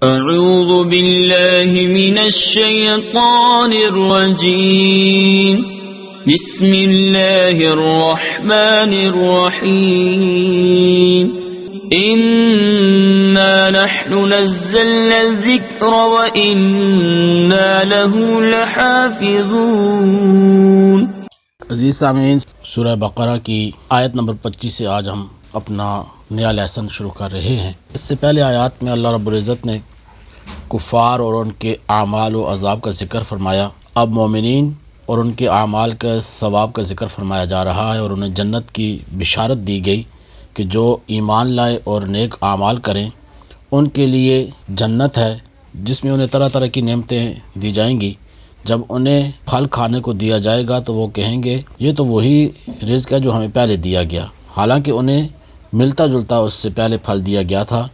أعوذ بالله من الشيطان الرجيم بسم الله الرحمن الرحيم إنا نحن نزلنا الذكر وإنا له لحافظون۔ عزیز سامعین، سورہ بقرہ کی آیت نمبر 25 سے آج ہم اپنا نیا لیسن شروع کر رہے ہیں۔ اس سے پہلے آیات میں اللہ رب العزت نے کفار اور ان کے اعمال و عذاب کا ذکر فرمایا۔ اب مومنین اور ان کے اعمال کا ثواب کا ذکر فرمایا جا رہا ہے، اور انہیں جنت کی بشارت دی گئی کہ جو ایمان لائے اور نیک اعمال کریں ان کے لیے جنت ہے جس میں انہیں طرح طرح کی نعمتیں دی جائیں گی۔ جب انہیں پھل کھانے کو دیا جائے گا تو وہ کہیں گے یہ تو وہی رزق ہے جو ہمیں پہلے دیا گیا، حالانکہ انہیں ملتا جلتا اس سے پہلے پھل دیا گیا تھا۔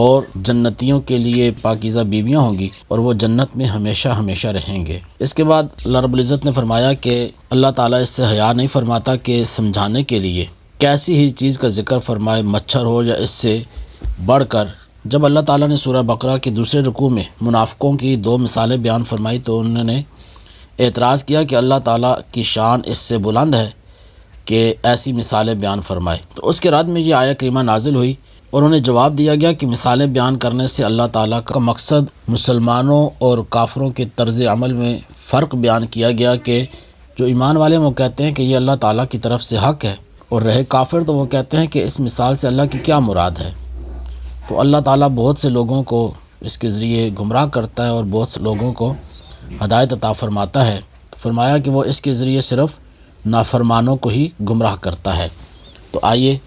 اور جنتیوں کے لیے پاکیزہ بیویاں ہوں گی اور وہ جنت میں ہمیشہ ہمیشہ رہیں گے۔ اس کے بعد اللہ رب العزت نے فرمایا کہ اللہ تعالیٰ اس سے حیا نہیں فرماتا کہ سمجھانے کے لیے کیسی ہی چیز کا ذکر فرمائے، مچھر ہو یا اس سے بڑھ کر۔ جب اللہ تعالیٰ نے سورہ بقرہ کے دوسرے رکوع میں منافقوں کی 2 مثالیں بیان فرمائی تو انہوں نے اعتراض کیا کہ اللہ تعالیٰ کی شان اس سے بلند ہے کہ ایسی مثالیں بیان فرمائے۔ تو اس کے رد میں یہ آیت کریمہ نازل ہوئی اور انہیں جواب دیا گیا کہ مثالیں بیان کرنے سے اللہ تعالیٰ کا مقصد مسلمانوں اور کافروں کے طرز عمل میں فرق بیان کیا گیا کہ جو ایمان والے وہ کہتے ہیں کہ یہ اللہ تعالیٰ کی طرف سے حق ہے، اور رہے کافر تو وہ کہتے ہیں کہ اس مثال سے اللہ کی کیا مراد ہے۔ تو اللہ تعالیٰ بہت سے لوگوں کو اس کے ذریعے گمراہ کرتا ہے اور بہت سے لوگوں کو ہدایت عطا فرماتا ہے۔ تو فرمایا کہ وہ اس کے ذریعے صرف نافرمانوں کو ہی گمراہ کرتا ہے۔ تو آئیے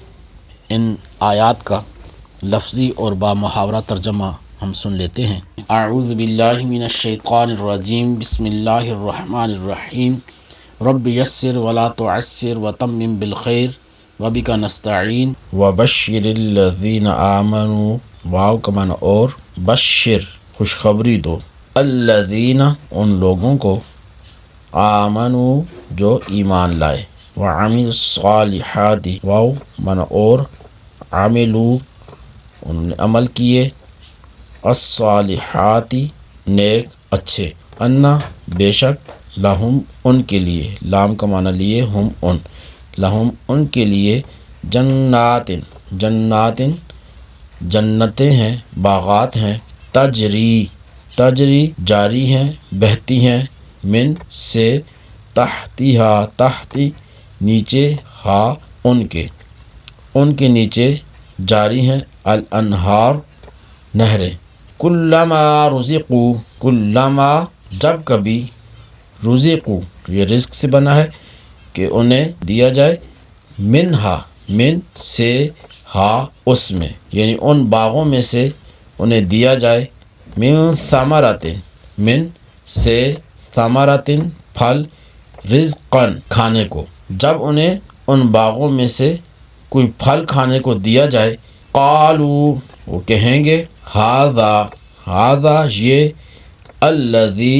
ان آیات کا لفظی اور بامحاورہ ترجمہ ہم سن لیتے ہیں۔ اعوذ باللہ من الشیطان الرجیم، بسم اللہ الرحمن الرحیم، رب یسر ولا تعسر وتمم بالخیر وبک نستعین وبشر الذین آمنوا، واو کا معنی اور، بشر خوشخبری دو، الذین ان لوگوں کو، آمنوا جو ایمان لائے، وعملوا الصالحات، واو معنی اور، عملوا انہوں نے عمل کیے، الصالحات نیک اچھے، انا بے شک، لہم ان کے لیے، لام کا معنی لیے، ہم ان، لہم ان کے لیے، جنات جنات جنتیں ہیں، باغات ہیں، تجری جاری ہیں، بہتی ہیں، من سے، تحتیہا تحتی نیچے، ہا ان کے نیچے جاری ہیں، الانہار نہریں، کلما رزقوا کلما جب کبھی، رزقوا یہ رزق سے بنا ہے کہ انہیں دیا جائے، منہا من سے، ہا اس میں، یعنی ان باغوں میں سے انہیں دیا جائے، من ثمرات من سے، ثمرات پھل، رزقاً کھانے کو، جب انہیں ان باغوں میں سے کوئی پھل کھانے کو دیا جائے، قالو وہ کہیں گے، ھذا یہ، الذی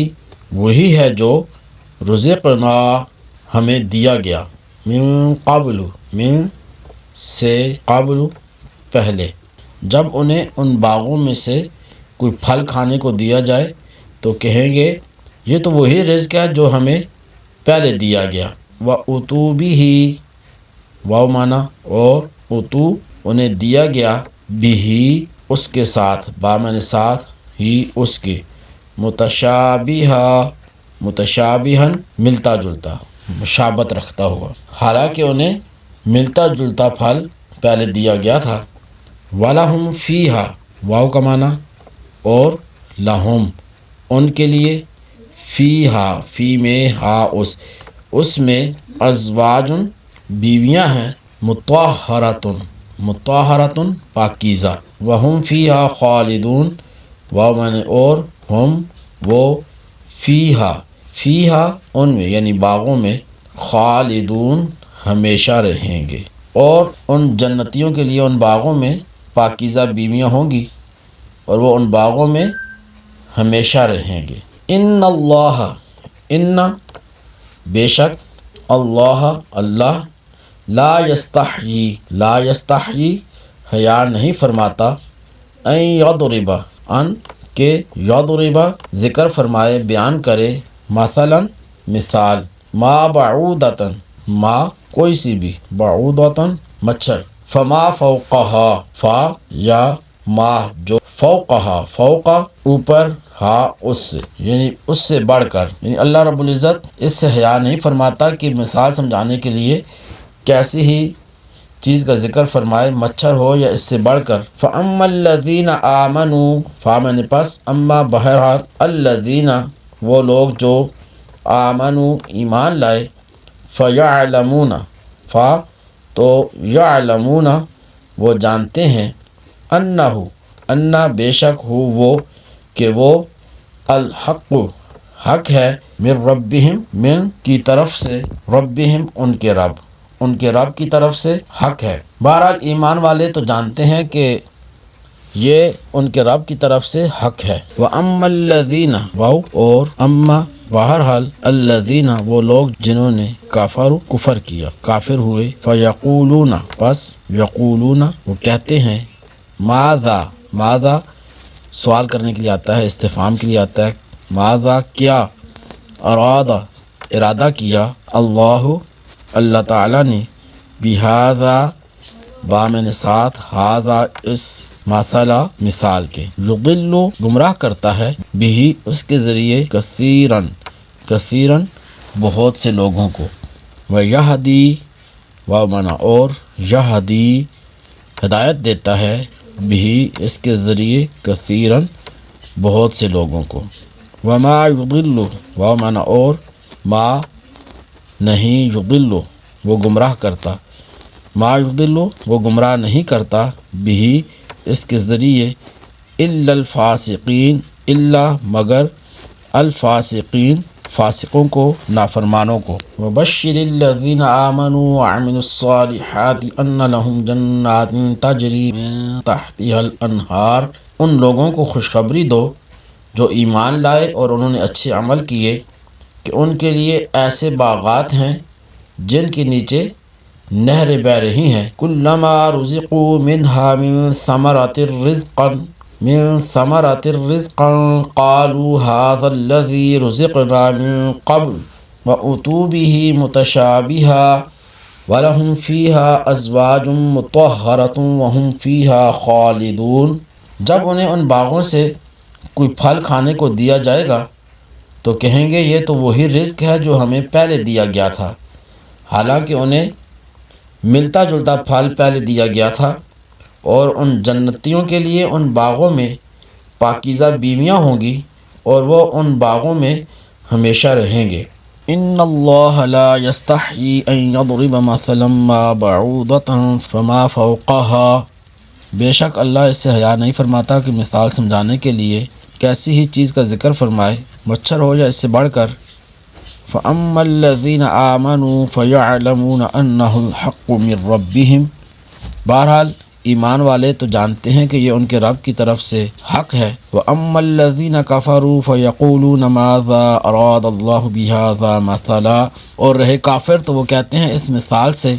وہی ہے جو، رزقنا ہمیں دیا گیا، من قبل من سے، قبل پہلے، جب انہیں ان باغوں میں سے کوئی پھل کھانے کو دیا جائے تو کہیں گے یہ تو وہی رزق ہے جو ہمیں پہلے دیا گیا، وَأُتُوا بِهِ، واو معنی اور، اتو انہیں دیا گیا، بھی اس کے ساتھ، با معنی ساتھ، ہی اس کے، متشابہن ملتا جلتا، مشابت رکھتا ہوا، حالانکہ انہیں ملتا جلتا پھل پہلے دیا گیا تھا، وَلَهُمْ فِيهَا، واو کا معنی اور، لہم ان کے لیے، فیہا فی میں، ہا اس میں، ازواج بیویاں ہیں، مطہراتن پاکیزہ، وہم فیہا خالدون، واو معنی اور، ہم وہ، فیہا ان میں یعنی باغوں میں، خالدون ہمیشہ رہیں گے، اور ان جنتیوں کے لیے ان باغوں میں پاکیزہ بیویاں ہوں گی اور وہ ان باغوں میں ہمیشہ رہیں گے۔ ان اللہ بے شک، اللہ لا یستحیی حیا نہیں فرماتا، ان یضرب ان کے یضربا ذکر فرمائے بیان کرے مثلا مثال ما بعودتن ما کوئی سی بھی بعودتن مچھر فما فوقہا فا یا ما جو فوقہا فوقہ اوپر ہا اس سے یعنی اس سے بڑھ کر یعنی اللہ رب العزت اس سے حیا نہیں فرماتا کہ مثال سمجھانے کے لیے کیسی ہی چیز کا ذکر فرمائے مچھر ہو یا اس سے بڑھ کر فَأَمَّا الَّذِينَ آمَنُوا فامن پس اما بہرحال الذین وہ لوگ جو آمنوا ایمان لائے فَيَعْلَمُونَ فا تو یعلمون وہ جانتے ہیں انہو انا بے شک ہو وہ کہ وہ الحق حق ہے من ربہم من کی طرف سے ربہم ان کے رب کی طرف سے حق ہے۔ بہرحال ایمان والے تو جانتے ہیں کہ یہ ان کے رب کی طرف سے حق ہے۔ وَأَمَّا الَّذِينَ واو اور اما بہرحال الذین وہ لوگ جنہوں نے کفر کیا کافر ہوئے فیقولون پس یقولون وہ کہتے ہیں ماذا سوال کرنے کے لیے آتا ہے استفہام کے لیے آتا ہے ماذا کیا ارادہ کیا اللہ تعالی نے بہذا بامن ساتھ ہذا اس مثلا مثال کے یضل گمراہ کرتا ہے بھی اس کے ذریعے کثیرن بہت سے لوگوں کو ویہدی ومنا اور یہدی ہدایت دیتا ہے بھی اس کے ذریعے کثیرن بہت سے لوگوں کو وما یضل ومنا اور ما نہیں یضل وہ گمراہ کرتا ما یضل وہ گمراہ نہیں کرتا بھی اس کے ذریعے الا الفاسقین الا مگر الفاسقین فاسقوں کو نافرمانوں کو وبشر الذین آمنوا وعملوا الصالحات ان لهم جنات تجری من تحتها الانہار ان لوگوں کو خوشخبری دو جو ایمان لائے اور انہوں نے اچھے عمل کیے کہ ان کے لیے ایسے باغات ہیں جن کے نیچے نہریں بہہ رہی ہیں کلما رزقوا منها من ثمرات رزقا قالوا هذا الذي رزقنا من قبل وأتوا به متشابها ولهم فيها أزواج مطهرة وهم فيها خالدون جب انہیں ان باغوں سے کوئی پھل کھانے کو دیا جائے گا تو کہیں گے یہ تو وہی رزق ہے جو ہمیں پہلے دیا گیا تھا حالانکہ انہیں ملتا جلتا پھل پہلے دیا گیا تھا اور ان جنتیوں کے لیے ان باغوں میں پاکیزہ بیویاں ہوں گی اور وہ ان باغوں میں ہمیشہ رہیں گے ان اللہ لا یستحیی ان یضرب مثلا ما بعودۃ فما فوقها بے شک اللہ اس سے حیا نہیں فرماتا کہ مثال سمجھانے کے لیے کیسی ہی چیز کا ذکر فرمائے مچھر ہو یا اس سے بڑھ کر فَأَمَّا الَّذِينَ آمَنُوا فَيَعْلَمُونَ أَنَّهُ الْحَقُّ مِنْ رَبِّهِمْ بہرحال ایمان والے تو جانتے ہیں کہ یہ ان کے رب کی طرف سے حق ہے وَأَمَّا الَّذِينَ كَفَرُوا فَيَقُولُونَ مَاذَا أَرَادَ اللَّهُ بِهَذَا مَثَلًا اور رہے کافر تو وہ کہتے ہیں اس مثال سے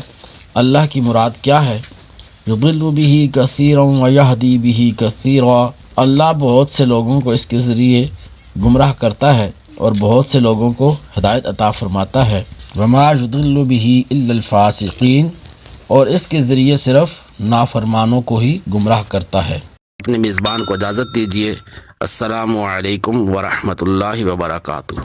اللہ کی مراد کیا ہے يُضِلُّ بِهِ كَثِيرًا وَيَهْدِي بِهِ كَثِيرًا اللہ بہت سے لوگوں کو اس کے ذریعے گمراہ کرتا ہے اور بہت سے لوگوں کو ہدایت عطا فرماتا ہے وما يضل به الا الفاسقین اور اس کے ذریعے صرف نافرمانوں کو ہی گمراہ کرتا ہے۔ اپنے میزبان کو اجازت دیجیے۔ السلام علیکم ورحمۃ اللہ وبرکاتہ۔